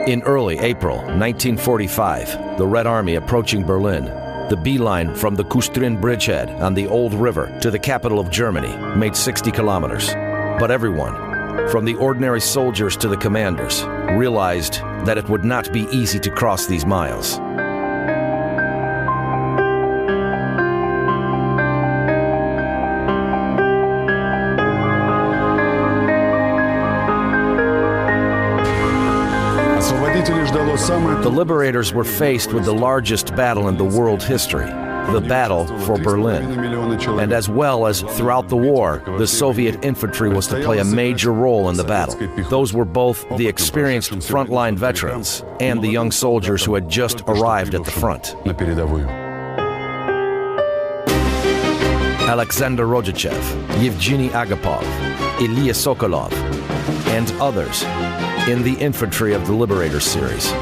In early April 1945, the Red Army approaching Berlin, the beeline from the Kustrin bridgehead on the Old River to the capital of Germany made 60 kilometers. But everyone, from the ordinary soldiers to the commanders, realized that it would not be easy to cross these miles. The liberators were faced with the largest battle in the world history, the battle for Berlin. And as well as throughout the war, the Soviet infantry was to play a major role in the battle. Those were both the experienced frontline veterans and the young soldiers who had just arrived at the front. Alexander Rodyachev, Yevgeny Agapov, Ilya Sokolov, and others in the Infantry of the Liberators series.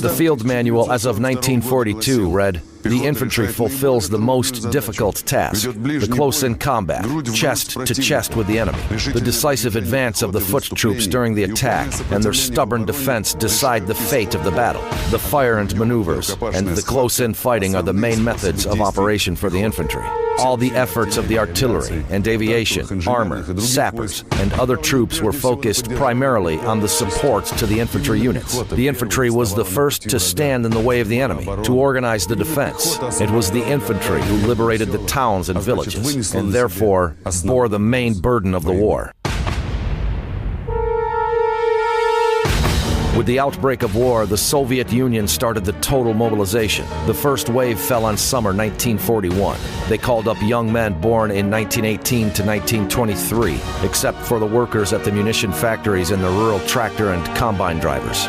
The field manual as of 1942 read, "The infantry fulfills the most difficult task, the close-in combat, chest to chest with the enemy. The decisive advance of the foot troops during the attack and their stubborn defense decide the fate of the battle. The fire and maneuvers and the close-in fighting are the main methods of operation for the infantry. All the efforts of the artillery and aviation, armor, sappers, and other troops were focused primarily on the support to the infantry units. The infantry was the first to stand in the way of the enemy, to organize the defense. It was the infantry who liberated the towns and villages, and therefore bore the main burden of the war." With the outbreak of war, the Soviet Union started the total mobilization. The first wave fell on summer 1941. They called up young men born in 1918 to 1923, except for the workers at the munition factories and the rural tractor and combine drivers.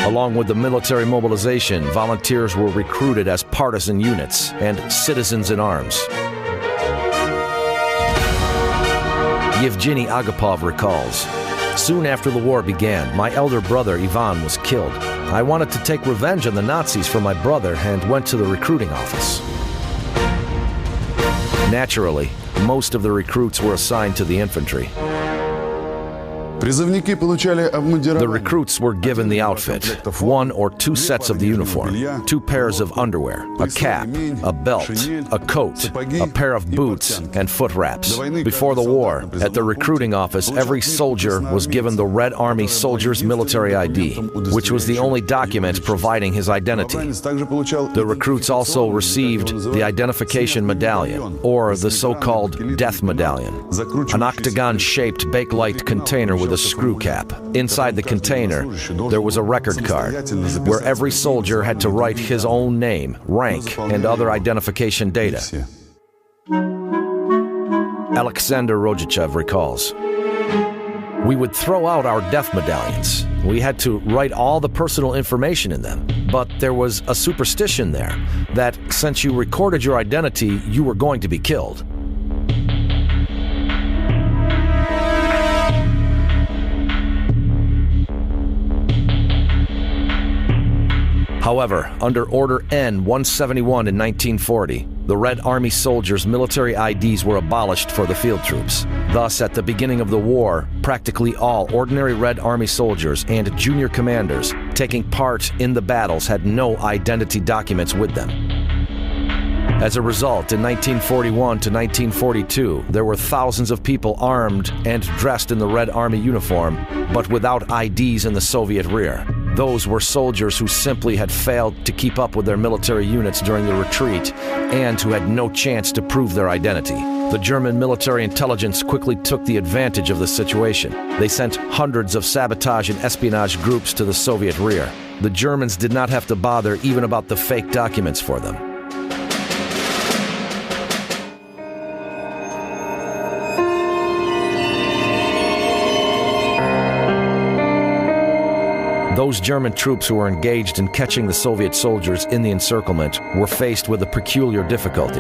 Along with the military mobilization, volunteers were recruited as partisan units and citizens in arms. Yevgeny Agapov recalls, "Soon after the war began, my elder brother Ivan was killed. I wanted to take revenge on the Nazis for my brother and went to the recruiting office. Naturally, most of the recruits were assigned to the infantry. The recruits were given the outfit, 1 or 2 sets of the uniform, 2 pairs of underwear, a cap, a belt, a coat, a pair of boots, and foot wraps. Before the war, at the recruiting office, every soldier was given the Red Army Soldier's Military ID, which was the only document providing his identity. The recruits also received the identification medallion, or the so-called death medallion, an octagon-shaped bakelite container with a screw cap. Inside the container, there was a record card where every soldier had to write his own name, rank, and other identification data. Alexander Rodyachev recalls, "We would throw out our death medallions. We had to write all the personal information in them, but there was a superstition there that since you recorded your identity, you were going to be killed. However, under Order N-171 in 1940, the Red Army soldiers' military IDs were abolished for the field troops. Thus, at the beginning of the war, practically all ordinary Red Army soldiers and junior commanders taking part in the battles had no identity documents with them. As a result, in 1941 to 1942, there were thousands of people armed and dressed in the Red Army uniform, but without IDs in the Soviet rear. Those were soldiers who simply had failed to keep up with their military units during the retreat and who had no chance to prove their identity. The German military intelligence quickly took the advantage of the situation. They sent hundreds of sabotage and espionage groups to the Soviet rear. The Germans did not have to bother even about the fake documents for them. Those German troops who were engaged in catching the Soviet soldiers in the encirclement were faced with a peculiar difficulty.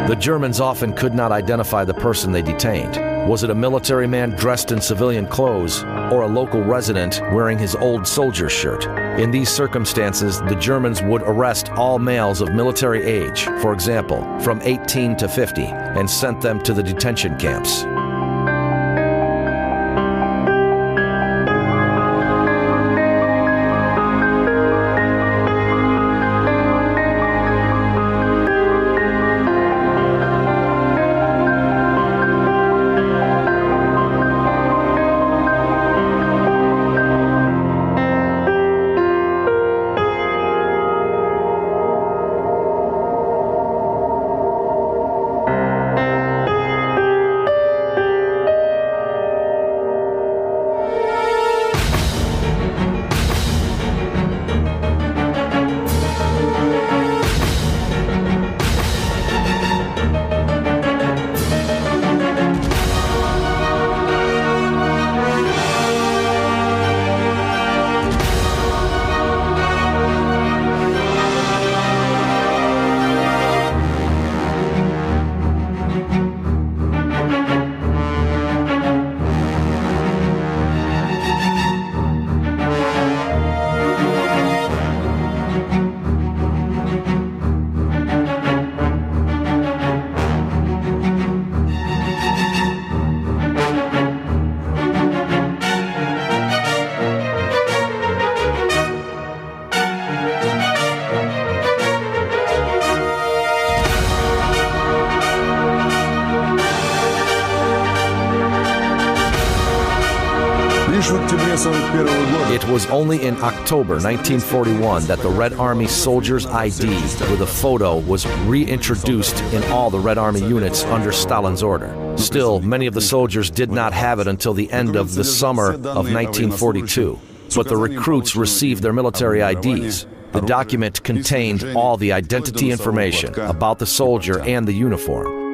The Germans often could not identify the person they detained. Was it a military man dressed in civilian clothes, or a local resident wearing his old soldier's shirt? In these circumstances, the Germans would arrest all males of military age, for example, from 18 to 50, and sent them to the detention camps. It was only in October 1941 that the Red Army Soldier's ID with a photo was reintroduced in all the Red Army units under Stalin's order. Still, many of the soldiers did not have it until the end of the summer of 1942. But the recruits received their military IDs. The document contained all the identity information about the soldier and the uniform.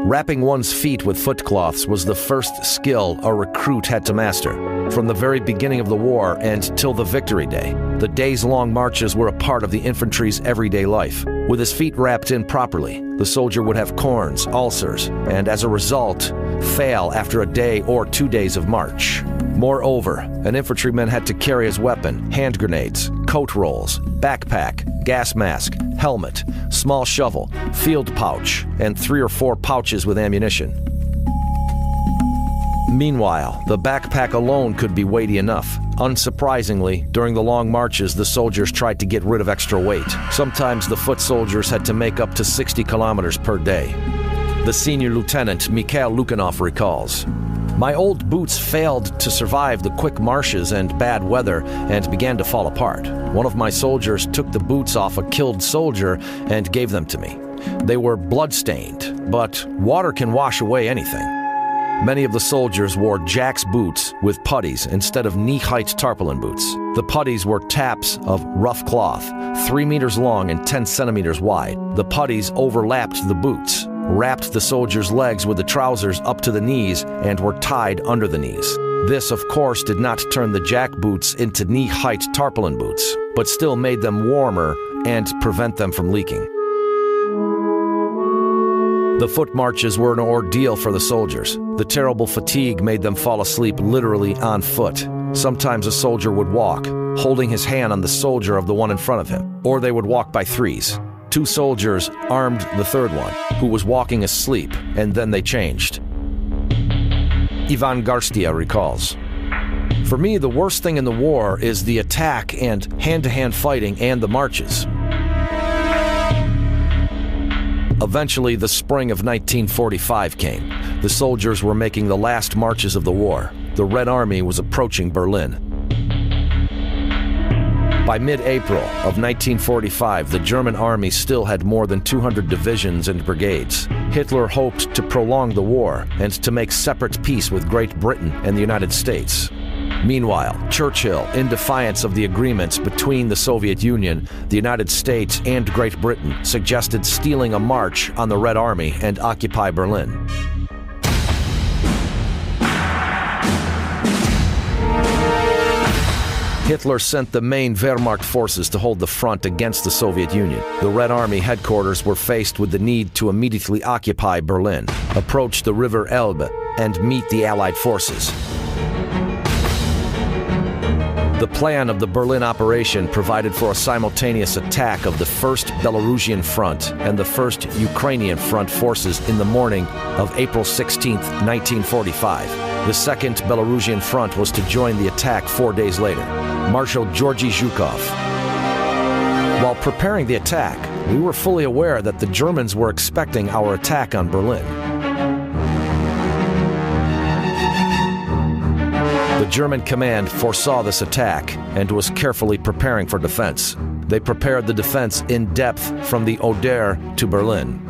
Wrapping one's feet with footcloths was the first skill a recruit had to master. From the very beginning of the war and till the victory day, the days-long marches were a part of the infantry's everyday life. With his feet wrapped in properly, the soldier would have corns, ulcers, and as a result, fail after a day or 2 days of march. Moreover, an infantryman had to carry his weapon, hand grenades, coat rolls, backpack, gas mask, helmet, small shovel, field pouch, and 3 or 4 pouches with ammunition. Meanwhile, the backpack alone could be weighty enough. Unsurprisingly, during the long marches, the soldiers tried to get rid of extra weight. Sometimes the foot soldiers had to make up to 60 kilometers per day. The senior lieutenant, Mikhail Lukhanov, recalls, "My old boots failed to survive the quick marshes and bad weather and began to fall apart. One of my soldiers took the boots off a killed soldier and gave them to me. They were blood-stained, but water can wash away anything." Many of the soldiers wore Jack's boots with puttees instead of knee-height tarpaulin boots. The puttees were taps of rough cloth, 3 meters long and 10 centimeters wide. The puttees overlapped the boots, wrapped the soldiers' legs with the trousers up to the knees, and were tied under the knees. This, of course, did not turn the Jack boots into knee-height tarpaulin boots, but still made them warmer and prevent them from leaking. The foot marches were an ordeal for the soldiers. The terrible fatigue made them fall asleep literally on foot. Sometimes a soldier would walk, holding his hand on the soldier of the one in front of him, or they would walk by threes. 2 soldiers armed the third one, who was walking asleep, and then they changed. Ivan Garstia recalls, "For me, the worst thing in the war is the attack and hand-to-hand fighting and the marches." Eventually, the spring of 1945 came. The soldiers were making the last marches of the war. The Red Army was approaching Berlin. By mid-April of 1945, the German army still had more than 200 divisions and brigades. Hitler hoped to prolong the war and to make separate peace with Great Britain and the United States. Meanwhile, Churchill, in defiance of the agreements between the Soviet Union, the United States, and Great Britain, suggested stealing a march on the Red Army and occupy Berlin. Hitler sent the main Wehrmacht forces to hold the front against the Soviet Union. The Red Army headquarters were faced with the need to immediately occupy Berlin, approach the River Elbe, and meet the Allied forces. The plan of the Berlin operation provided for a simultaneous attack of the 1st Belarusian Front and the 1st Ukrainian Front forces in the morning of April 16, 1945. The 2nd Belarusian Front was to join the attack 4 days later. Marshal Georgy Zhukov. While preparing the attack, we were fully aware that the Germans were expecting our attack on Berlin. The German command foresaw this attack and was carefully preparing for defense. They prepared the defense in depth from the Oder to Berlin.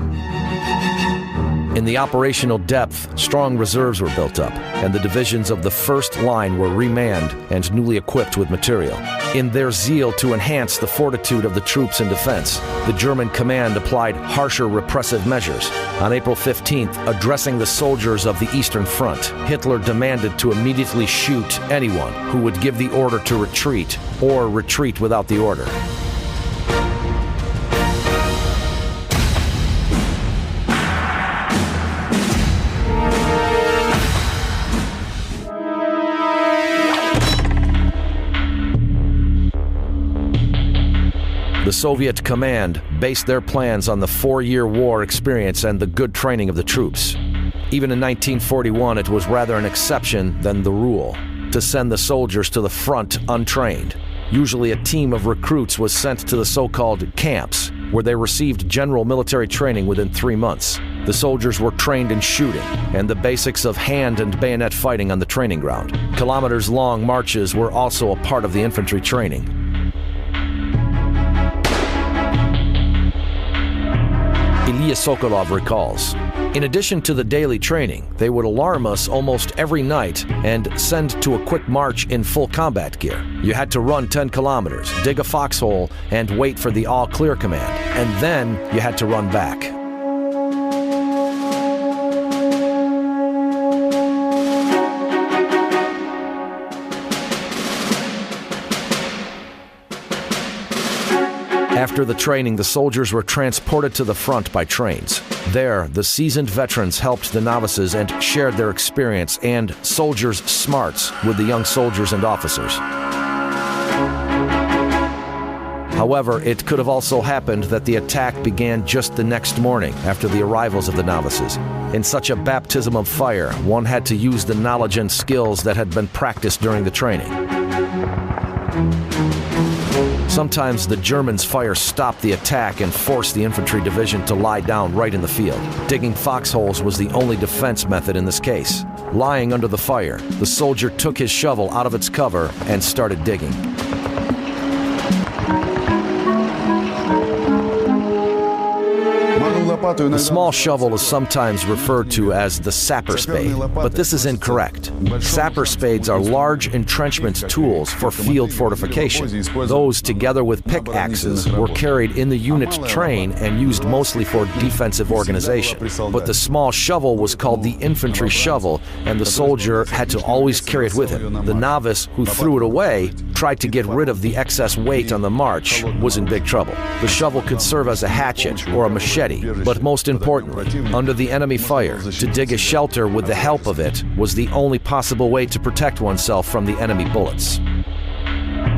In the operational depth, strong reserves were built up, and the divisions of the first line were remanned and newly equipped with material. In their zeal to enhance the fortitude of the troops in defense, the German command applied harsher repressive measures. On April 15th, addressing the soldiers of the Eastern Front, Hitler demanded to immediately shoot anyone who would give the order to retreat or retreat without the order. The Soviet command based their plans on the 4-year war experience and the good training of the troops. Even in 1941, it was rather an exception than the rule to send the soldiers to the front untrained. Usually a team of recruits was sent to the so-called camps, where they received general military training within 3 months. The soldiers were trained in shooting and the basics of hand and bayonet fighting on the training ground. Kilometers-long marches were also a part of the infantry training. Ilya Sokolov recalls, "In addition to the daily training, they would alarm us almost every night and send to a quick march in full combat gear. You had to run 10 kilometers, dig a foxhole, and wait for the all-clear command. And then you had to run back." After the training, the soldiers were transported to the front by trains. There, the seasoned veterans helped the novices and shared their experience and soldiers' smarts with the young soldiers and officers. However, it could have also happened that the attack began just the next morning after the arrivals of the novices. In such a baptism of fire, one had to use the knowledge and skills that had been practiced during the training. Sometimes the Germans' fire stopped the attack and forced the infantry division to lie down right in the field. Digging foxholes was the only defense method in this case. Lying under the fire, the soldier took his shovel out of its cover and started digging. The small shovel is sometimes referred to as the sapper spade, but this is incorrect. Sapper spades are large entrenchment tools for field fortification. Those, together with pickaxes, were carried in the unit train and used mostly for defensive organization. But the small shovel was called the infantry shovel, and the soldier had to always carry it with him. The novice who threw it away, tried to get rid of the excess weight on the march, was in big trouble. The shovel could serve as a hatchet or a machete, but most importantly, under the enemy fire, to dig a shelter with the help of it was the only possible way to protect oneself from the enemy bullets.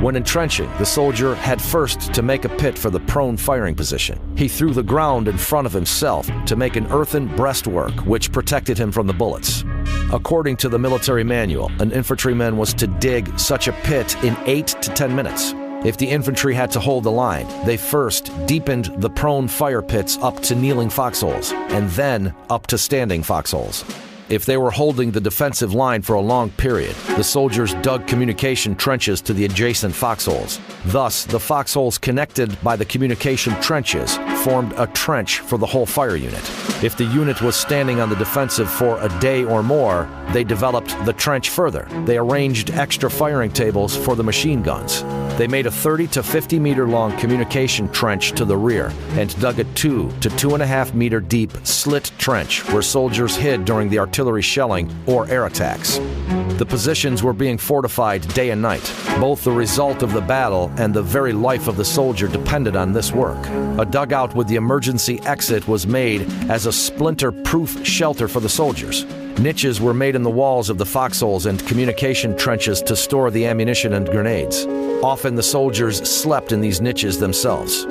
When entrenching, the soldier had first to make a pit for the prone firing position. He threw the ground in front of himself to make an earthen breastwork which protected him from the bullets. According to the military manual, an infantryman was to dig such a pit in 8 to 10 minutes. If the infantry had to hold the line, they first deepened the prone fire pits up to kneeling foxholes, and then up to standing foxholes. If they were holding the defensive line for a long period, the soldiers dug communication trenches to the adjacent foxholes. Thus, the foxholes connected by the communication trenches formed a trench for the whole fire unit. If the unit was standing on the defensive for a day or more, they developed the trench further. They arranged extra firing tables for the machine guns. They made a 30 to 50 meter long communication trench to the rear and dug a 2 to 2.5 meter deep slit trench where soldiers hid during the artillery shelling or air attacks. The positions were being fortified day and night. Both the result of the battle and the very life of the soldier depended on this work. A dugout with the emergency exit was made as a splinter-proof shelter for the soldiers. Niches were made in the walls of the foxholes and communication trenches to store the ammunition and grenades. Often the soldiers slept in these niches themselves.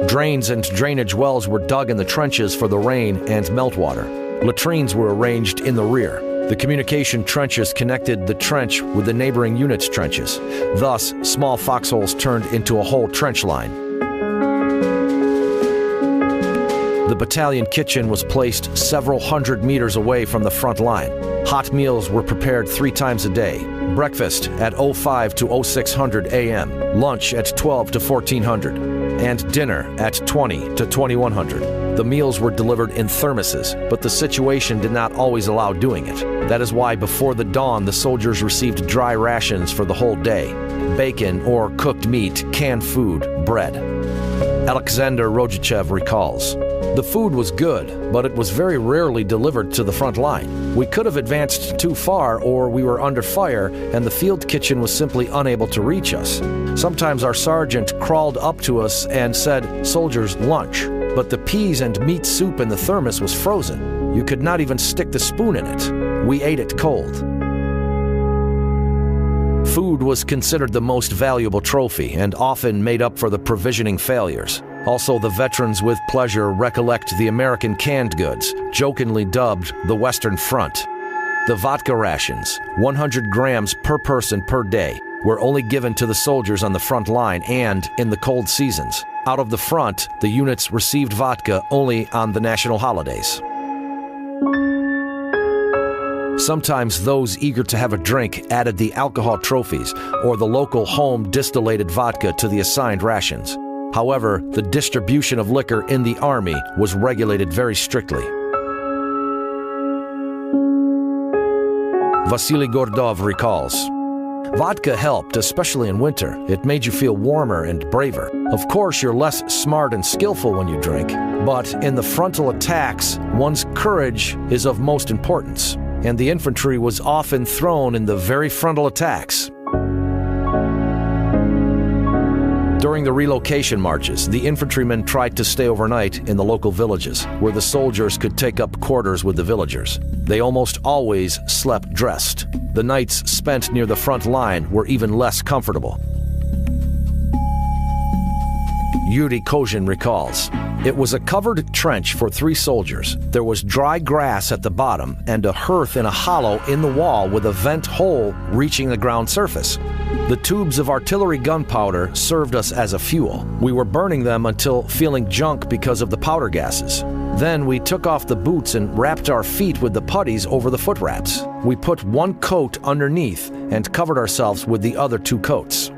Drains and drainage wells were dug in the trenches for the rain and meltwater. Latrines were arranged in the rear. The communication trenches connected the trench with the neighboring units' trenches. Thus, small foxholes turned into a whole trench line. The battalion kitchen was placed several hundred meters away from the front line. Hot meals were prepared 3 times a day. Breakfast at 05 to 0600 a.m., lunch at 12 to 1400, and dinner at 20 to 2100. The meals were delivered in thermoses, but the situation did not always allow doing it. That is why before the dawn the soldiers received dry rations for the whole day: bacon or cooked meat, canned food, bread. Alexander Rojichev recalls, "The food was good, but it was very rarely delivered to the front line. We could have advanced too far, or we were under fire, and the field kitchen was simply unable to reach us. Sometimes our sergeant crawled up to us and said, 'Soldiers, lunch.' But the peas and meat soup in the thermos was frozen. You could not even stick the spoon in it. We ate it cold." Food was considered the most valuable trophy and often made up for the provisioning failures. Also, the veterans with pleasure recollect the American canned goods, jokingly dubbed the Western Front. The vodka rations, 100 grams per person per day, were only given to the soldiers on the front line and in the cold seasons. Out of the front, the units received vodka only on the national holidays. Sometimes those eager to have a drink added the alcohol trophies or the local home distillated vodka to the assigned rations. However, the distribution of liquor in the Army was regulated very strictly. Vasily Gordov recalls, "Vodka helped, especially in winter. It made you feel warmer and braver. Of course, you're less smart and skillful when you drink, but in the frontal attacks, one's courage is of most importance, and the infantry was often thrown in the very frontal attacks." During the relocation marches, the infantrymen tried to stay overnight in the local villages, where the soldiers could take up quarters with the villagers. They almost always slept dressed. The nights spent near the front line were even less comfortable. Yuri Kozhin recalls, "It was a covered trench for 3 soldiers. There was dry grass at the bottom and a hearth in a hollow in the wall with a vent hole reaching the ground surface. The tubes of artillery gunpowder served us as a fuel. We were burning them until feeling junk because of the powder gases. Then we took off the boots and wrapped our feet with the puttees over the foot wraps. We put 1 coat underneath and covered ourselves with the other 2 coats."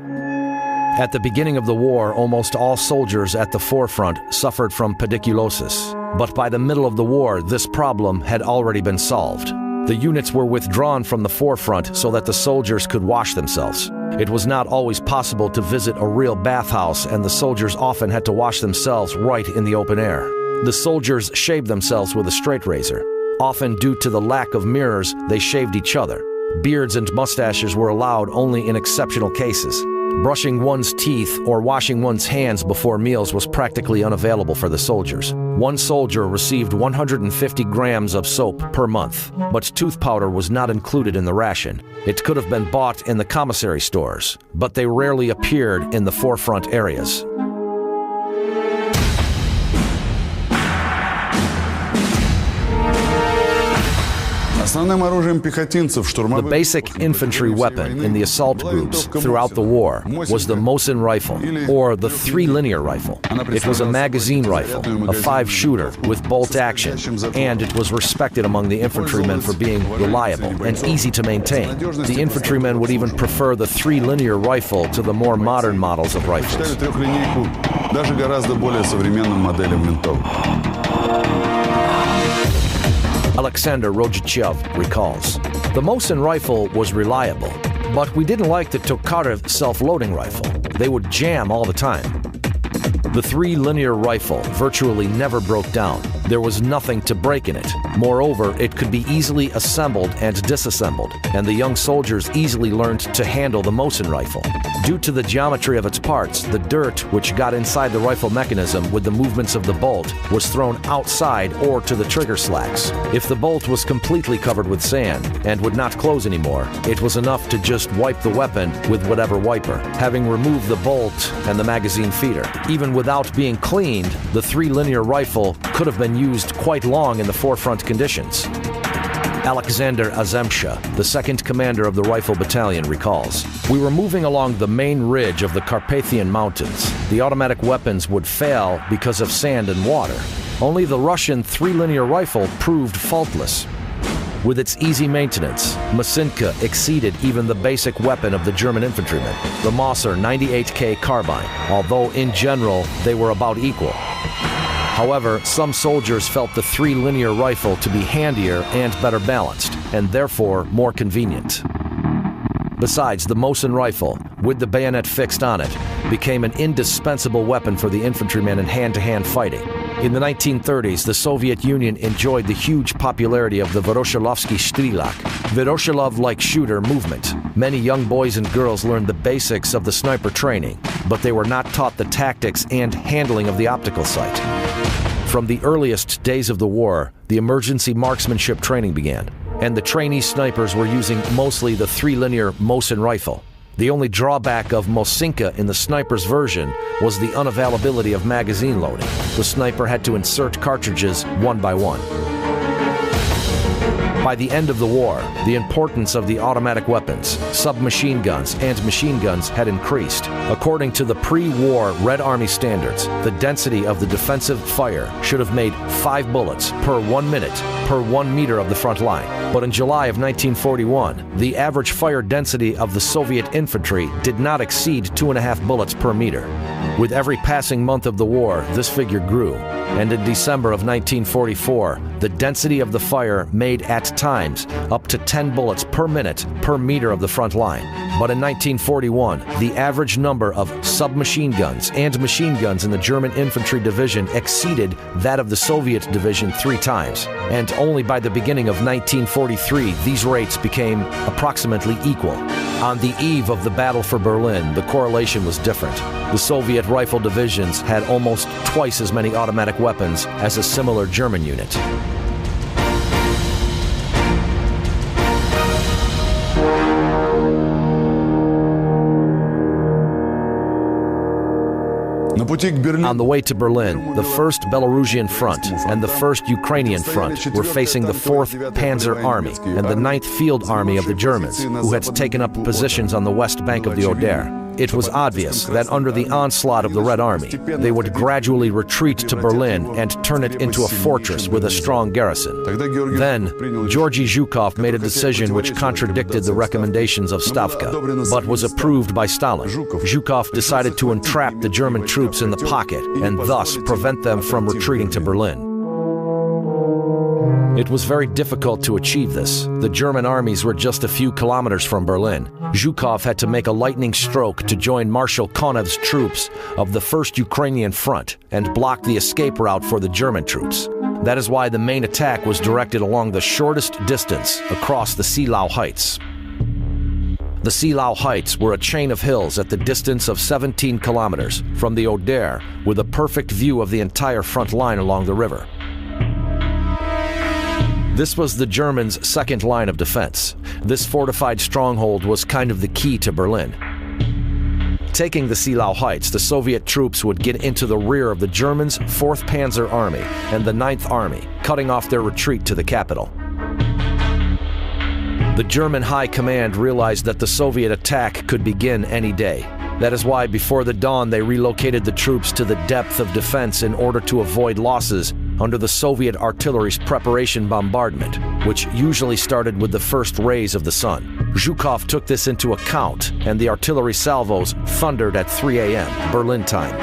At the beginning of the war, almost all soldiers at the forefront suffered from pediculosis. But by the middle of the war, this problem had already been solved. The units were withdrawn from the forefront so that the soldiers could wash themselves. It was not always possible to visit a real bathhouse, and the soldiers often had to wash themselves right in the open air. The soldiers shaved themselves with a straight razor. Often due to the lack of mirrors, they shaved each other. Beards and mustaches were allowed only in exceptional cases. Brushing one's teeth or washing one's hands before meals was practically unavailable for the soldiers. One soldier received 150 grams of soap per month, but tooth powder was not included in the ration. It could have been bought in the commissary stores, but they rarely appeared in the forefront areas. The basic infantry weapon in the assault groups throughout the war was the Mosin rifle, or the 3-linear rifle. It was a magazine rifle, a 5-shooter with bolt action, and it was respected among the infantrymen for being reliable and easy to maintain. The infantrymen would even prefer the 3-linear rifle to the more modern models of rifles. Alexander Rojichev recalls, "The Mosin rifle was reliable, but we didn't like the Tokarev self-loading rifle. They would jam all the time. The 3-linear rifle virtually never broke down. There was nothing to break in it. Moreover, it could be easily assembled and disassembled, and the young soldiers easily learned to handle the Mosin rifle. Due to the geometry of its parts, the dirt which got inside the rifle mechanism with the movements of the bolt was thrown outside or to the trigger slacks. If the bolt was completely covered with sand and would not close anymore, it was enough to just wipe the weapon with whatever wiper, having removed the bolt and the magazine feeder. Even without being cleaned, the 3-linear rifle could have been used quite long in the forefront conditions. Alexander Azemsha, the second commander of the Rifle Battalion, recalls, "We were moving along the main ridge of the Carpathian Mountains. The automatic weapons would fail because of sand and water. Only the Russian 3-linear rifle proved faultless. With its easy maintenance, Mosinka exceeded even the basic weapon of the German infantrymen, the Mosser 98K carbine, although in general they were about equal. However, some soldiers felt the 3-linear rifle to be handier and better balanced, and therefore more convenient." Besides, the Mosin rifle, with the bayonet fixed on it, became an indispensable weapon for the infantrymen in hand-to-hand fighting. In the 1930s, the Soviet Union enjoyed the huge popularity of the Voroshilovsky Strelak, Voroshilov-like shooter movement. Many young boys and girls learned the basics of the sniper training, but they were not taught the tactics and handling of the optical sight. From the earliest days of the war, the emergency marksmanship training began, and the trainee snipers were using mostly the 3-linear Mosin rifle. The only drawback of Mosinka in the sniper's version was the unavailability of magazine loading. The sniper had to insert cartridges one by one. By the end of the war, the importance of the automatic weapons, submachine guns, and machine guns had increased. According to the pre-war Red Army standards, the density of the defensive fire should have made 5 bullets per 1 minute per 1 meter of the front line. But in July of 1941, the average fire density of the Soviet infantry did not exceed 2.5 bullets per meter. With every passing month of the war, this figure grew, and in December of 1944, the density of the fire made at times up to 10 bullets per minute per meter of the front line. But in 1941, the average number of submachine guns and machine guns in the German infantry division exceeded that of the Soviet division 3 times, and only by the beginning of 1943, these rates became approximately equal. On the eve of the Battle for Berlin, the correlation was different. The Soviet rifle divisions had almost twice as many automatic weapons as a similar German unit. On the way to Berlin, the 1st Belarusian Front and the 1st Ukrainian Front were facing the 4th Panzer Army and the 9th Field Army of the Germans, who had taken up positions on the west bank of the Oder. It was obvious that under the onslaught of the Red Army, they would gradually retreat to Berlin and turn it into a fortress with a strong garrison. Then, Georgy Zhukov made a decision which contradicted the recommendations of Stavka, but was approved by Stalin. Zhukov decided to entrap the German troops in the pocket and thus prevent them from retreating to Berlin. It was very difficult to achieve this. The German armies were just a few kilometers from Berlin. Zhukov had to make a lightning stroke to join Marshal Konev's troops of the 1st Ukrainian Front and block the escape route for the German troops. That is why the main attack was directed along the shortest distance across the Seelau Heights. The Seelau Heights were a chain of hills at the distance of 17 kilometers from the Oder, with a perfect view of the entire front line along the river. This was the Germans' second line of defense. This fortified stronghold was kind of the key to Berlin. Taking the Seelau Heights, the Soviet troops would get into the rear of the Germans' 4th Panzer Army and the 9th Army, cutting off their retreat to the capital. The German High Command realized that the Soviet attack could begin any day. That is why before the dawn they relocated the troops to the depth of defense in order to avoid losses under the Soviet artillery's preparation bombardment, which usually started with the first rays of the sun. Zhukov took this into account, and the artillery salvos thundered at 3 a.m. Berlin time.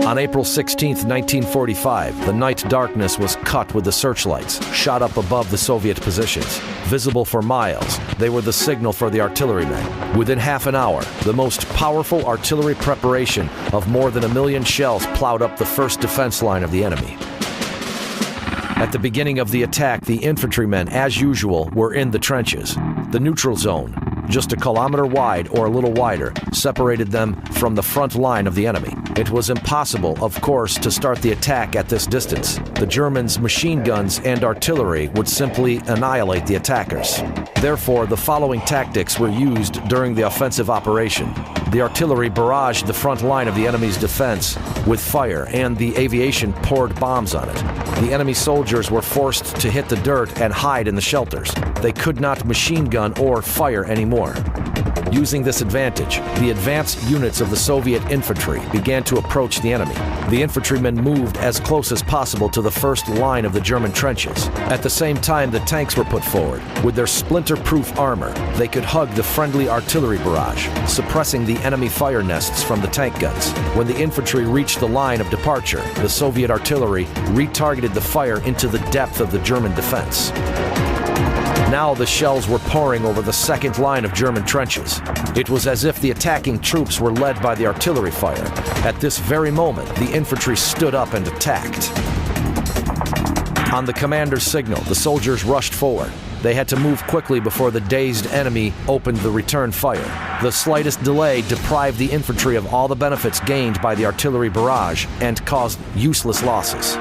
On April 16, 1945, the night darkness was cut with the searchlights, shot up above the Soviet positions. Visible for miles, they were the signal for the artillerymen. Within half an hour, the most powerful artillery preparation of more than 1 million shells plowed up the first defense line of the enemy. At the beginning of the attack, the infantrymen, as usual, were in the trenches. The neutral zone, just a kilometer wide or a little wider, separated them from the front line of the enemy. It was impossible, of course, to start the attack at this distance. The Germans' machine guns and artillery would simply annihilate the attackers. Therefore, the following tactics were used during the offensive operation. The artillery barraged the front line of the enemy's defense with fire, and the aviation poured bombs on it. The enemy soldiers were forced to hit the dirt and hide in the shelters. They could not machine gun or fire anymore. Using this advantage, the advanced units of the Soviet infantry began to approach the enemy. The infantrymen moved as close as possible to the first line of the German trenches. At the same time, the tanks were put forward. With their splinter-proof armor, they could hug the friendly artillery barrage, suppressing the enemy fire nests from the tank guns. When the infantry reached the line of departure, the Soviet artillery retargeted the fire into the depth of the German defense. Now the shells were pouring over the second line of German trenches. It was as if the attacking troops were led by the artillery fire. At this very moment, the infantry stood up and attacked. On the commander's signal, the soldiers rushed forward. They had to move quickly before the dazed enemy opened the return fire. The slightest delay deprived the infantry of all the benefits gained by the artillery barrage and caused useless losses.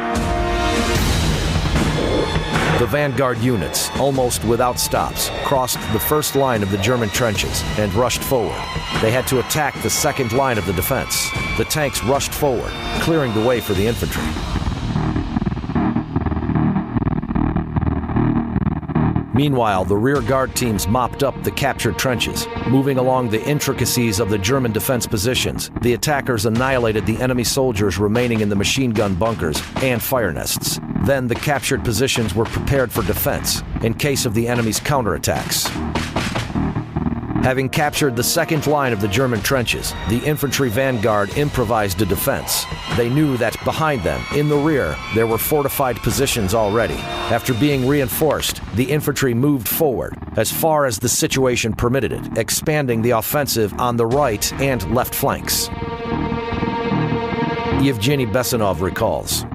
The vanguard units, almost without stops, crossed the first line of the German trenches and rushed forward. They had to attack the second line of the defense. The tanks rushed forward, clearing the way for the infantry. Meanwhile, the rear guard teams mopped up the captured trenches. Moving along the intricacies of the German defense positions, the attackers annihilated the enemy soldiers remaining in the machine gun bunkers and fire nests. Then the captured positions were prepared for defense in case of the enemy's counterattacks. Having captured the second line of the German trenches, the infantry vanguard improvised a defense. They knew that behind them, in the rear, there were fortified positions already. After being reinforced, the infantry moved forward as far as the situation permitted it, expanding the offensive on the right and left flanks. Yevgeny Besanov recalls,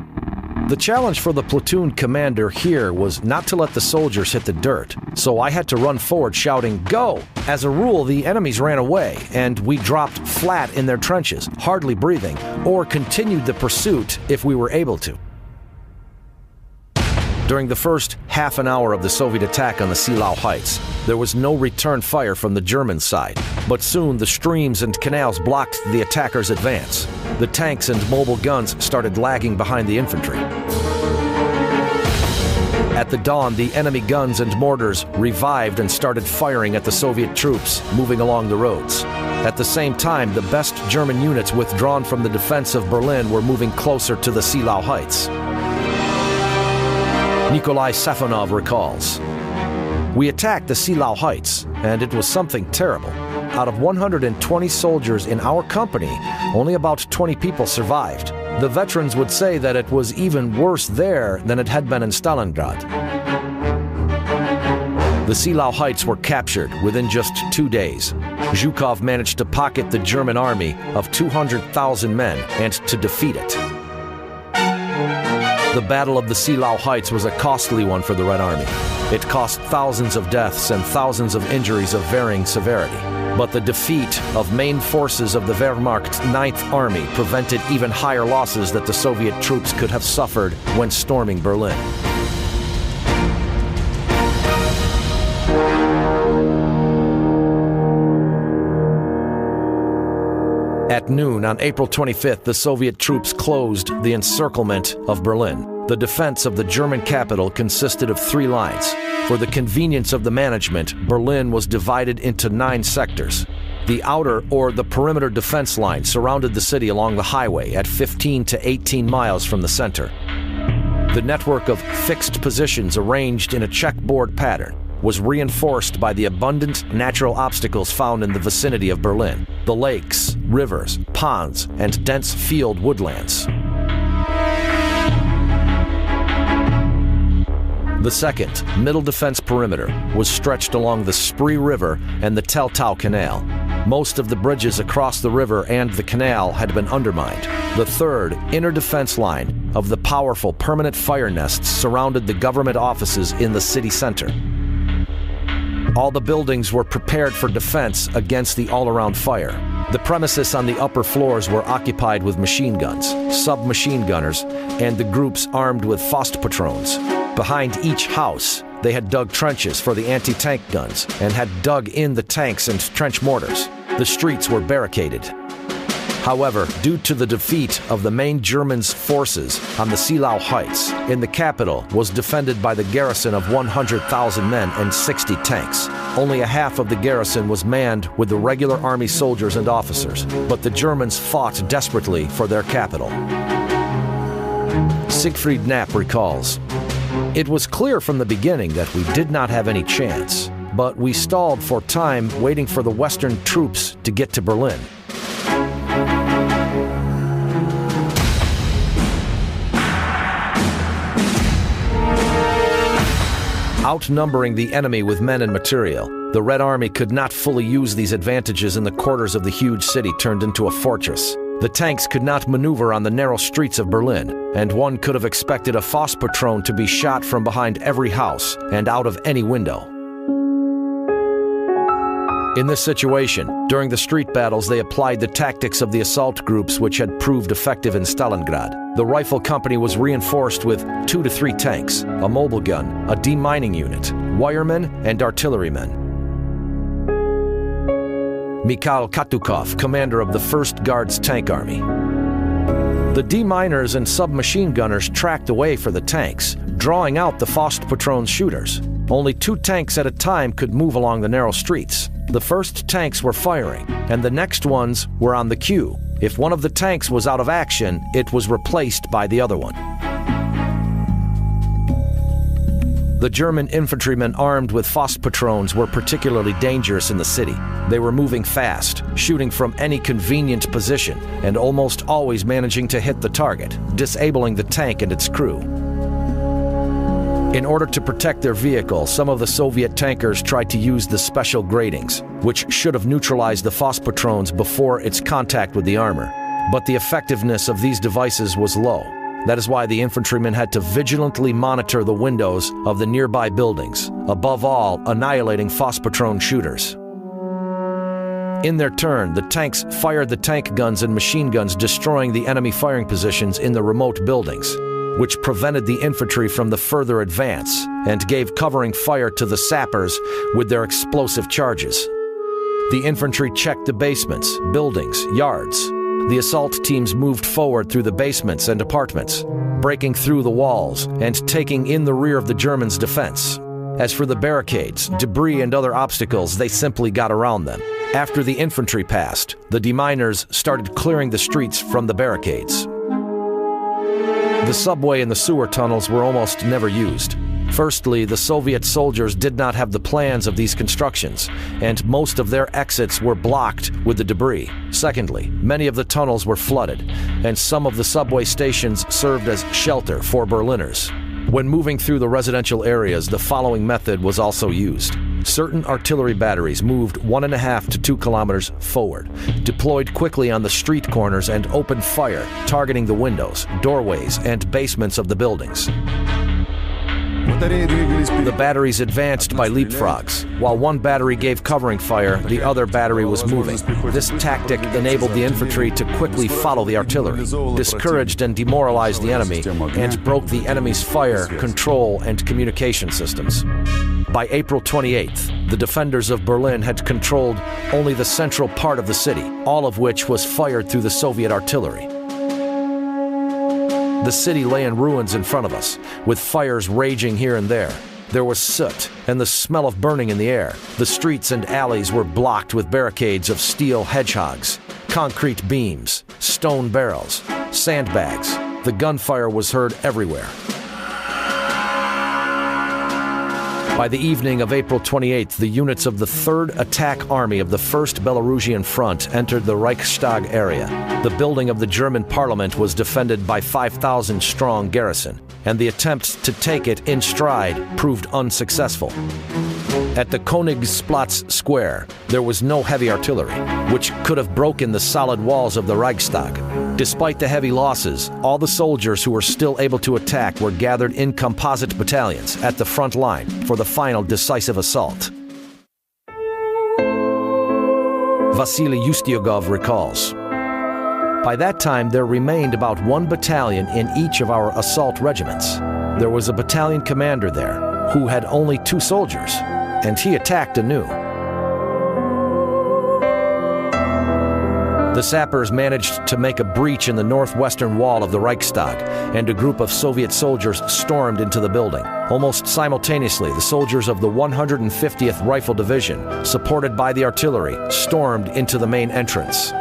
"The challenge for the platoon commander here was not to let the soldiers hit the dirt, so I had to run forward shouting, 'Go!' As a rule, the enemies ran away, and we dropped flat in their trenches, hardly breathing, or continued the pursuit if we were able to." During the first half an hour of the Soviet attack on the Seelau Heights, there was no return fire from the German side, but soon the streams and canals blocked the attackers' advance. The tanks and mobile guns started lagging behind the infantry. At the dawn, the enemy guns and mortars revived and started firing at the Soviet troops moving along the roads. At the same time, the best German units withdrawn from the defense of Berlin were moving closer to the Seelau Heights. Nikolai Safonov recalls, "We attacked the Seelau Heights, and it was something terrible. Out of 120 soldiers in our company, only about 20 people survived. The veterans would say that it was even worse there than it had been in Stalingrad." The Seelau Heights were captured within just 2 days. Zhukov managed to pocket the German army of 200,000 men and to defeat it. The Battle of the Seelau Heights was a costly one for the Red Army. It cost thousands of deaths and thousands of injuries of varying severity. But the defeat of main forces of the Wehrmacht's 9th Army prevented even higher losses that the Soviet troops could have suffered when storming Berlin. At noon on April 25th, the Soviet troops closed the encirclement of Berlin. The defense of the German capital consisted of 3 lines. For the convenience of the management, Berlin was divided into 9 sectors. The outer or the perimeter defense line surrounded the city along the highway at 15 to 18 miles from the center. The network of fixed positions arranged in a checkboard pattern was reinforced by the abundant natural obstacles found in the vicinity of Berlin: the lakes, rivers, ponds, and dense field woodlands. The second, middle defense perimeter, was stretched along the Spree River and the Teltow Canal. Most of the bridges across the river and the canal had been undermined. The third, inner defense line of the powerful permanent fire nests surrounded the government offices in the city center. All the buildings were prepared for defense against the all-around fire. The premises on the upper floors were occupied with machine guns, submachine gunners, and the groups armed with Faustpatrons. Behind each house, they had dug trenches for the anti-tank guns and had dug in the tanks and trench mortars. The streets were barricaded. However, due to the defeat of the main Germans' forces on the Seelau Heights, in the capital was defended by the garrison of 100,000 men and 60 tanks. Only a half of the garrison was manned with the regular army soldiers and officers, but the Germans fought desperately for their capital. Siegfried Knapp recalls, "It was clear from the beginning that we did not have any chance, but we stalled for time waiting for the Western troops to get to Berlin. Outnumbering the enemy with men and material, the Red Army could not fully use these advantages in the quarters of the huge city turned into a fortress. The tanks could not maneuver on the narrow streets of Berlin, and one could have expected a Faustpatron to be shot from behind every house and out of any window." In this situation, during the street battles, they applied the tactics of the assault groups which had proved effective in Stalingrad. The rifle company was reinforced with 2 to 3 tanks, a mobile gun, a demining unit, wiremen, and artillerymen. Mikhail Katukov, commander of the 1st Guards Tank Army. The deminers and submachine gunners tracked away for the tanks, drawing out the Faustpatron shooters. Only 2 tanks at a time could move along the narrow streets. The first tanks were firing, and the next ones were on the queue. If one of the tanks was out of action, it was replaced by the other one. The German infantrymen armed with Faustpatrons were particularly dangerous in the city. They were moving fast, shooting from any convenient position, and almost always managing to hit the target, disabling the tank and its crew. In order to protect their vehicle, some of the Soviet tankers tried to use the special gratings, which should have neutralized the Faustpatrons before its contact with the armor. But the effectiveness of these devices was low. That is why the infantrymen had to vigilantly monitor the windows of the nearby buildings, above all, annihilating Faustpatron shooters. In their turn, the tanks fired the tank guns and machine guns, destroying the enemy firing positions in the remote buildings, which prevented the infantry from the further advance and gave covering fire to the sappers with their explosive charges. The infantry checked the basements, buildings, yards. The assault teams moved forward through the basements and apartments, breaking through the walls and taking in the rear of the Germans' defense. As for the barricades, debris, and other obstacles, they simply got around them. After the infantry passed, the deminers started clearing the streets from the barricades. The subway and the sewer tunnels were almost never used. Firstly, the Soviet soldiers did not have the plans of these constructions, and most of their exits were blocked with the debris. Secondly, many of the tunnels were flooded, and some of the subway stations served as shelter for Berliners. When moving through the residential areas, the following method was also used. Certain artillery batteries moved 1.5 to 2 kilometers forward, deployed quickly on the street corners, and opened fire, targeting the windows, doorways, and basements of the buildings. The batteries advanced by leapfrogs. While one battery gave covering fire, the other battery was moving. This tactic enabled the infantry to quickly follow the artillery, discouraged and demoralized the enemy, and broke the enemy's fire, control, and communication systems. By April 28th, the defenders of Berlin had controlled only the central part of the city, all of which was fired through the Soviet artillery. The city lay in ruins in front of us, with fires raging here and there. There was soot and the smell of burning in the air. The streets and alleys were blocked with barricades of steel hedgehogs, concrete beams, stone barrels, sandbags. The gunfire was heard everywhere. By the evening of April 28th, the units of the 3rd Attack Army of the 1st Belarusian Front entered the Reichstag area. The building of the German parliament was defended by 5,000-strong garrison, and the attempts to take it in stride proved unsuccessful. At the Königsplatz Square, there was no heavy artillery, which could have broken the solid walls of the Reichstag. Despite the heavy losses, all the soldiers who were still able to attack were gathered in composite battalions at the front line for the final decisive assault. Vasily Ustiugov recalls, "By that time, there remained about 1 battalion in each of our assault regiments. There was a battalion commander there who had only 2 soldiers, and he attacked anew. The sappers managed to make a breach in the northwestern wall of the Reichstag, and a group of Soviet soldiers stormed into the building. Almost simultaneously, the soldiers of the 150th Rifle Division, supported by the artillery, stormed into the main entrance.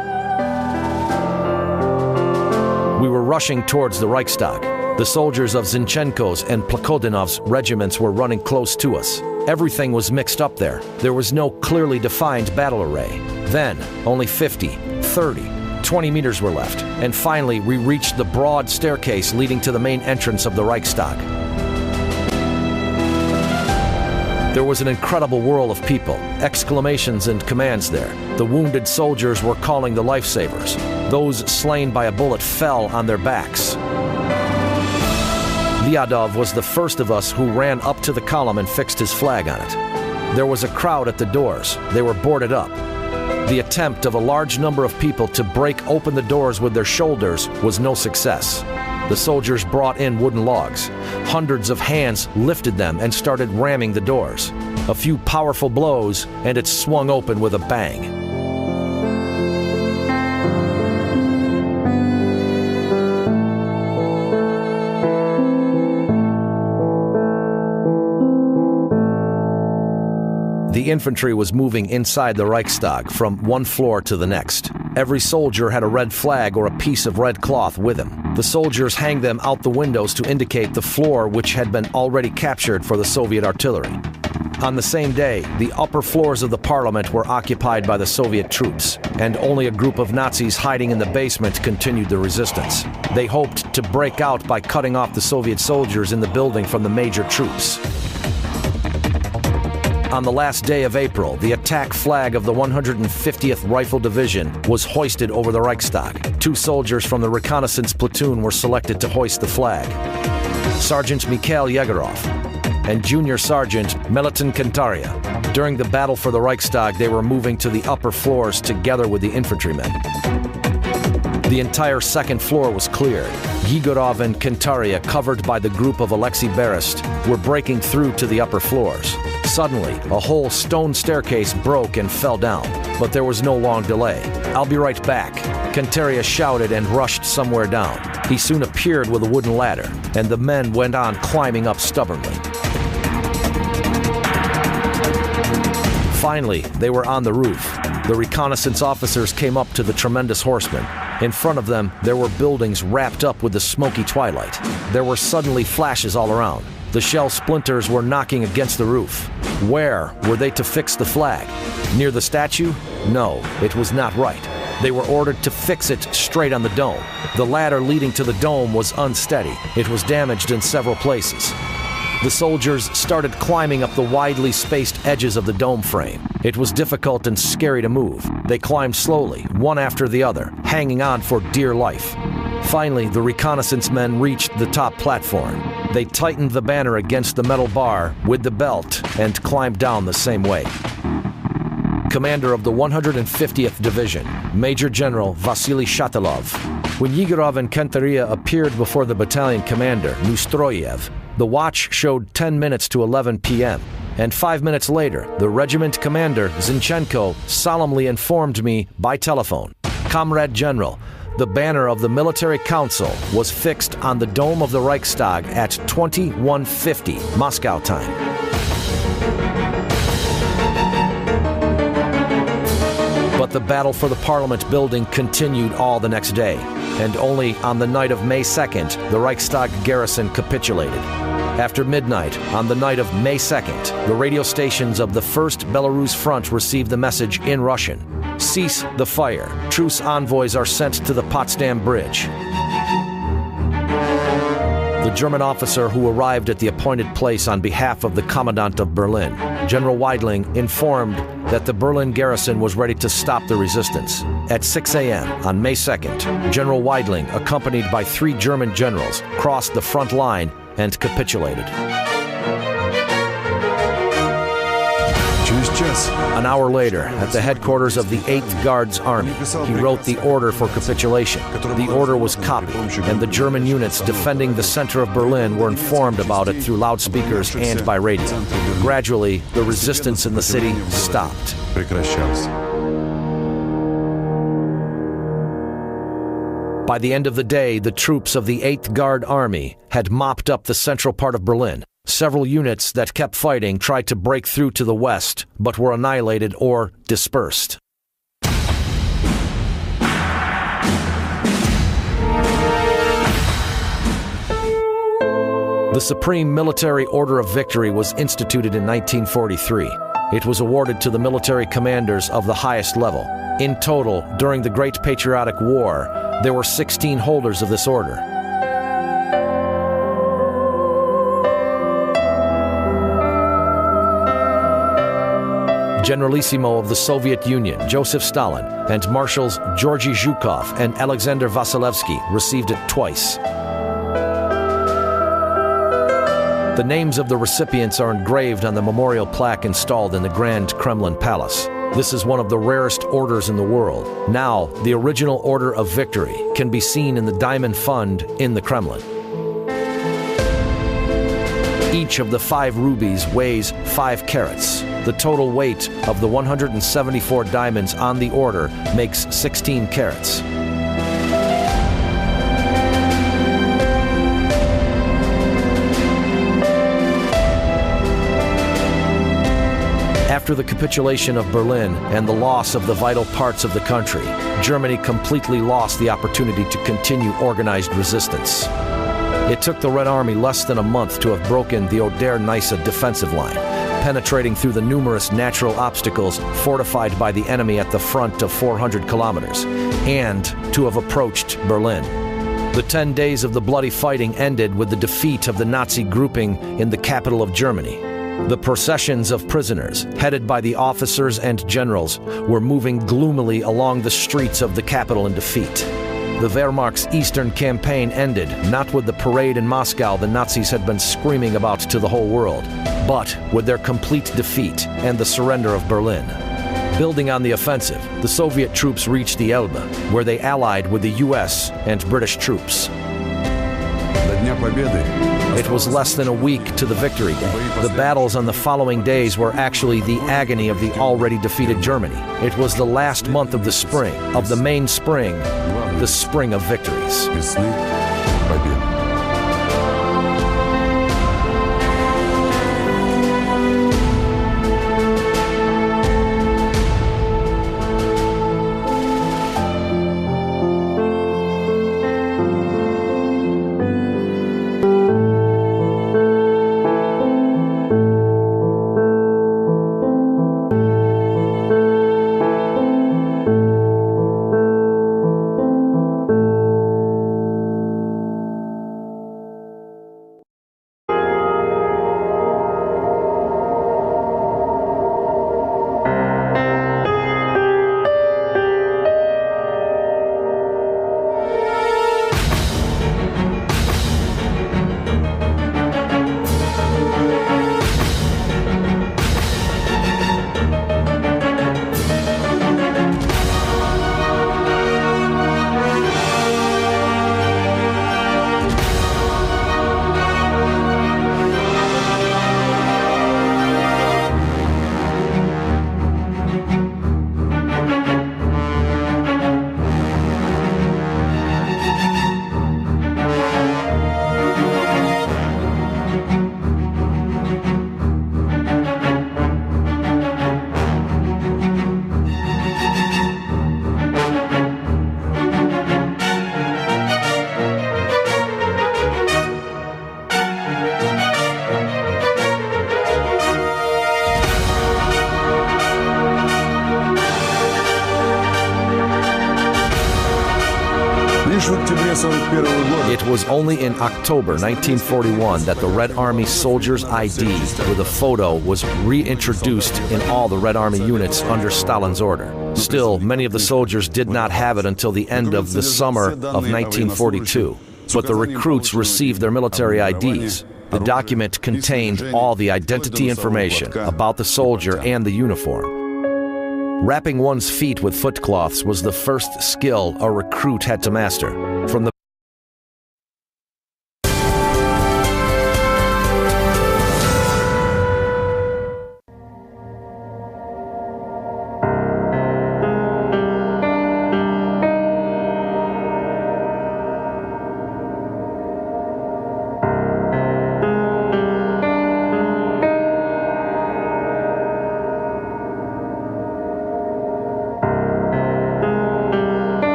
We were rushing towards the Reichstag. The soldiers of Zinchenko's and Plakodinov's regiments were running close to us. Everything was mixed up there. There was no clearly defined battle array. Then, only 50, 30, 20 meters were left, and finally we reached the broad staircase leading to the main entrance of the Reichstag. There was an incredible whirl of people, exclamations and commands there. The wounded soldiers were calling the lifesavers. Those slain by a bullet fell on their backs. Lyadov was the first of us who ran up to the column and fixed his flag on it. There was a crowd at the doors. They were boarded up. The attempt of a large number of people to break open the doors with their shoulders was no success. The soldiers brought in wooden logs. Hundreds of hands lifted them and started ramming the doors. A few powerful blows, and it swung open with a bang. The infantry was moving inside the Reichstag from one floor to the next. Every soldier had a red flag or a piece of red cloth with him. The soldiers hang them out the windows to indicate the floor which had been already captured for the Soviet artillery. On the same day, the upper floors of the parliament were occupied by the Soviet troops, and only a group of Nazis hiding in the basement continued the resistance. They hoped to break out by cutting off the Soviet soldiers in the building from the major troops. On the last day of April, the attack flag of the 150th Rifle Division was hoisted over the Reichstag. 2 soldiers from the reconnaissance platoon were selected to hoist the flag: Sergeant Mikhail Yegorov and Junior Sergeant Meliton Kantaria. During the battle for the Reichstag, they were moving to the upper floors together with the infantrymen. The entire second floor was cleared. Yegorov and Kantaria, covered by the group of Alexei Berest, were breaking through to the upper floors. Suddenly, a whole stone staircase broke and fell down, but there was no long delay. "I'll be right back," Kantaria shouted and rushed somewhere down. He soon appeared with a wooden ladder, and the men went on climbing up stubbornly. Finally, they were on the roof. The reconnaissance officers came up to the tremendous horsemen. In front of them, there were buildings wrapped up with the smoky twilight. There were suddenly flashes all around. The shell splinters were knocking against the roof. Where were they to fix the flag? Near the statue? No, it was not right. They were ordered to fix it straight on the dome. The ladder leading to the dome was unsteady. It was damaged in several places. The soldiers started climbing up the widely spaced edges of the dome frame. It was difficult and scary to move. They climbed slowly, one after the other, hanging on for dear life. Finally, the reconnaissance men reached the top platform. They tightened the banner against the metal bar with the belt and climbed down the same way. Commander of the 150th Division, Major General Vasily Shatilov. When Yegorov and Kantaria appeared before the battalion commander, Nustroyev, the watch showed 10 minutes to 11 p.m., and 5 minutes later, the regiment commander, Zinchenko, solemnly informed me by telephone, "Comrade General, the banner of the Military Council was fixed on the dome of the Reichstag at 21:50 Moscow time." But the battle for the Parliament building continued all the next day, and only on the night of May 2nd, the Reichstag garrison capitulated. After midnight, on the night of May 2nd, the radio stations of the 1st Belarus Front received the message in Russian: "Cease the fire. Truce envoys are sent to the Potsdam Bridge." The German officer who arrived at the appointed place on behalf of the Commandant of Berlin, General Weidling, informed that the Berlin garrison was ready to stop the resistance. At 6 a.m. on May 2nd, General Weidling, accompanied by 3 German generals, crossed the front line and capitulated. An hour later, at the headquarters of the 8th Guards Army, he wrote the order for capitulation. The order was copied, and the German units defending the center of Berlin were informed about it through loudspeakers and by radio. Gradually, the resistance in the city stopped. By the end of the day, the troops of the 8th Guard Army had mopped up the central part of Berlin. Several units that kept fighting tried to break through to the west, but were annihilated or dispersed. The Supreme Military Order of Victory was instituted in 1943. It was awarded to the military commanders of the highest level. In total, during the Great Patriotic War, there were 16 holders of this order. Generalissimo of the Soviet Union, Joseph Stalin, and Marshals Georgy Zhukov and Alexander Vasilevsky received it twice. The names of the recipients are engraved on the memorial plaque installed in the Grand Kremlin Palace. This is one of the rarest orders in the world. Now, the original Order of Victory can be seen in the Diamond Fund in the Kremlin. Each of the 5 rubies weighs 5 carats. The total weight of the 174 diamonds on the order makes 16 carats. After the capitulation of Berlin and the loss of the vital parts of the country, Germany completely lost the opportunity to continue organized resistance. It took the Red Army less than a month to have broken the Oder-Neisse defensive line, penetrating through the numerous natural obstacles fortified by the enemy at the front of 400 kilometers, and to have approached Berlin. The 10 days of the bloody fighting ended with the defeat of the Nazi grouping in the capital of Germany. The processions of prisoners, headed by the officers and generals, were moving gloomily along the streets of the capital in defeat. The Wehrmacht's Eastern campaign ended not with the parade in Moscow the Nazis had been screaming about to the whole world, but with their complete defeat and the surrender of Berlin. Building on the offensive, the Soviet troops reached the Elbe, where they allied with the US and British troops. It was less than a week to the victory day. The battles on the following days were actually the agony of the already defeated Germany. It was the last month of the spring, of the main spring, the spring of victories. It was only in October 1941 that the Red Army Soldier's ID with a photo was reintroduced in all the Red Army units under Stalin's order. Still, many of the soldiers did not have it until the end of the summer of 1942. But the recruits received their military IDs. The document contained all the identity information about the soldier and the uniform. Wrapping one's feet with footcloths was the first skill a recruit had to master. From the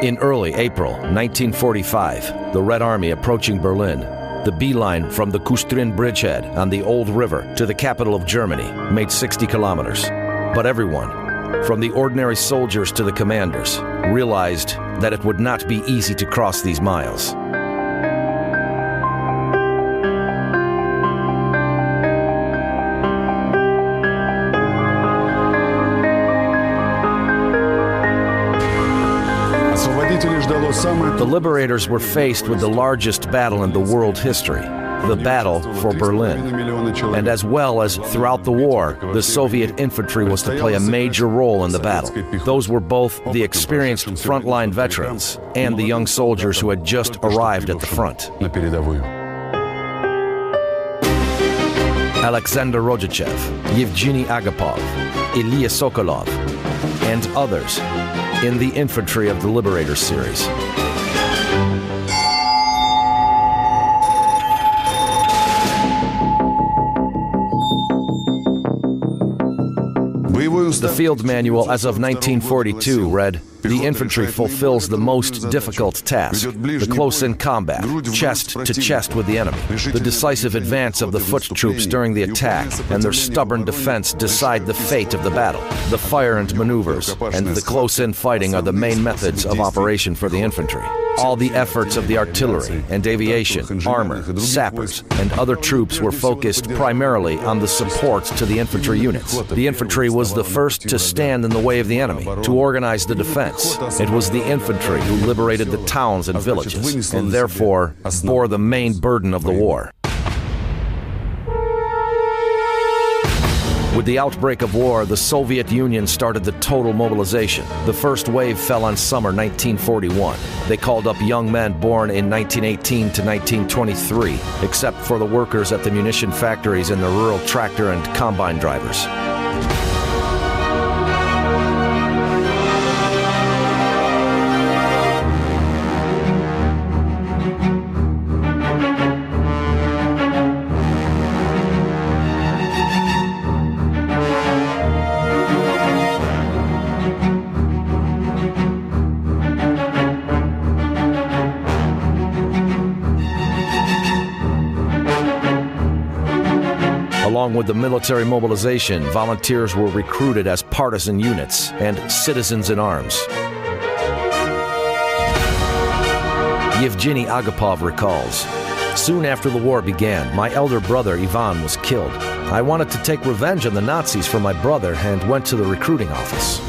In early April 1945, the Red Army approaching Berlin, the beeline from the Kustrin bridgehead on the Old River to the capital of Germany made 60 kilometers. But everyone, from the ordinary soldiers to the commanders, realized that it would not be easy to cross these miles. The liberators were faced with the largest battle in the world history, the battle for Berlin. And as well as throughout the war, the Soviet infantry was to play a major role in the battle. Those were both the experienced frontline veterans and the young soldiers who had just arrived at the front. Alexander Rodyachev, Yevgeny Agapov, Ilya Sokolov, and others in the infantry of the Liberators series. The field manual as of 1942 read, "The infantry fulfills the most difficult task, the close-in combat, chest to chest with the enemy. The decisive advance of the foot troops during the attack and their stubborn defense decide the fate of the battle. The fire and maneuvers and the close-in fighting are the main methods of operation for the infantry. All the efforts of the artillery and aviation, armor, sappers, and other troops were focused primarily on the support to the infantry units. The infantry was the first to stand in the way of the enemy, to organize the defense. It was the infantry who liberated the towns and villages, and therefore bore the main burden of the war." With the outbreak of war, the Soviet Union started the total mobilization. The first wave fell on summer 1941. They called up young men born in 1918 to 1923, except for the workers at the munition factories and the rural tractor and combine drivers. Along with the military mobilization, volunteers were recruited as partisan units and citizens in arms. Yevgeny Agapov recalls, "Soon after the war began, my elder brother Ivan was killed. I wanted to take revenge on the Nazis for my brother and went to the recruiting office."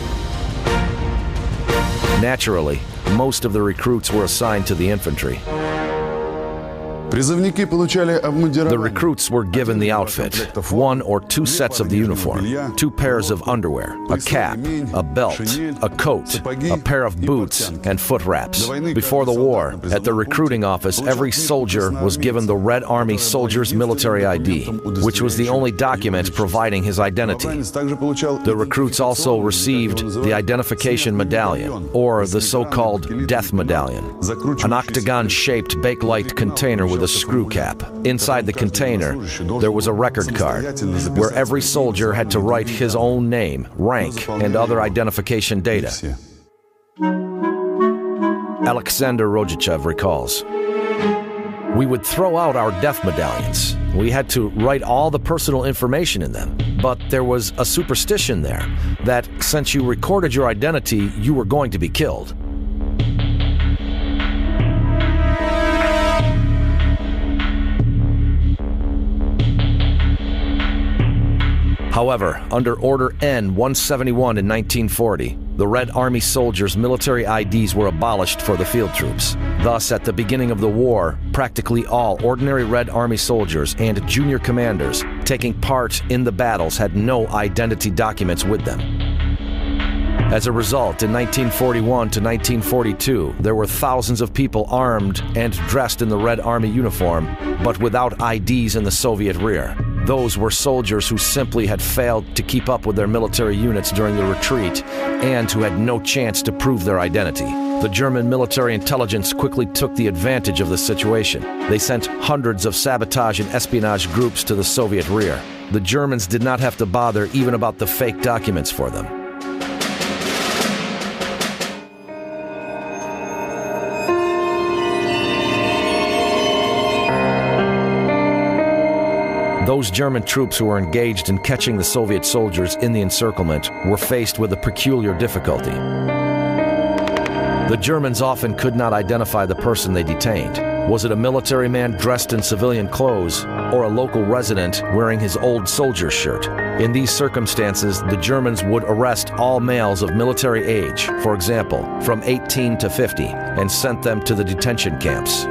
Naturally, most of the recruits were assigned to the infantry. The recruits were given the outfit, one or two sets of the uniform, two pairs of underwear, a cap, a belt, a coat, a pair of boots, and foot wraps. Before the war, at the recruiting office, every soldier was given the Red Army Soldier's military ID, which was the only document providing his identity. The recruits also received the identification medallion, or the so-called death medallion, an octagon-shaped bakelite container with with a screw cap. Inside the container, there was a record card where every soldier had to write his own name, rank, and other identification data. Alexander Rojichev recalls, "We would throw out our death medallions. We had to write all the personal information in them, but there was a superstition there that since you recorded your identity, you were going to be killed." However, under Order N-171 in 1940, the Red Army soldiers' military IDs were abolished for the field troops. Thus, at the beginning of the war, practically all ordinary Red Army soldiers and junior commanders taking part in the battles had no identity documents with them. As a result, in 1941 to 1942, there were thousands of people armed and dressed in the Red Army uniform, but without IDs in the Soviet rear. Those were soldiers who simply had failed to keep up with their military units during the retreat and who had no chance to prove their identity. The German military intelligence quickly took the advantage of the situation. They sent hundreds of sabotage and espionage groups to the Soviet rear. The Germans did not have to bother even about the fake documents for them. Those German troops who were engaged in catching the Soviet soldiers in the encirclement were faced with a peculiar difficulty. The Germans often could not identify the person they detained. Was it a military man dressed in civilian clothes or a local resident wearing his old soldier shirt? In these circumstances, the Germans would arrest all males of military age, for example, from 18 to 50, and sent them to the detention camps.